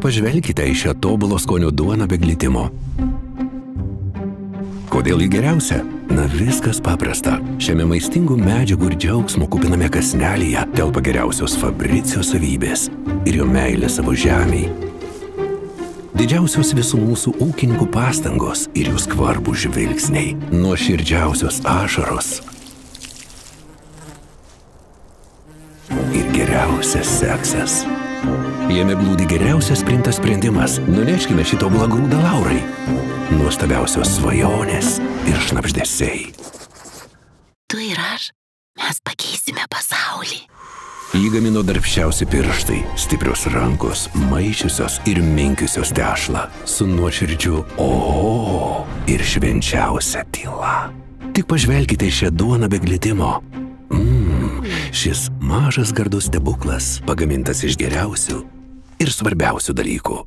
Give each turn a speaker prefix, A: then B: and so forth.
A: pažvelkite į šią tobulo skonio duoną be glitimo. Kodėl ji geriausia? Na, viskas paprasta. Šiame maistingų medžiagų ir džiaugsmo kupiname kąsnelyje telpa geriausios Fabricio savybės ir jo meilė savo žemei. Didžiausios visų mūsų ūkininkų pastangos ir jų skvarbų žvilgsniai, nuoširdžiausios ašaros ir geriausias seksas. Jame glūdi geriausias priimtas sprendimas. Nuneškime šį tobulą grūdą Laurai. Nuostabiausios svajonės ir šnabždesiai.
B: Tu ir aš, mes pakeisime pasaulį.
A: Jį gamino darbščiausi pirštai, stiprios rankos, maišiusios ir minkiusios tešlą, su nuoširdžiu o ir švenčiausia tyla. Tik pažvelkite į šią duoną be glitimo. Šis mažas gardus stebuklas pagamintas iš geriausių ir svarbiausių dalykų.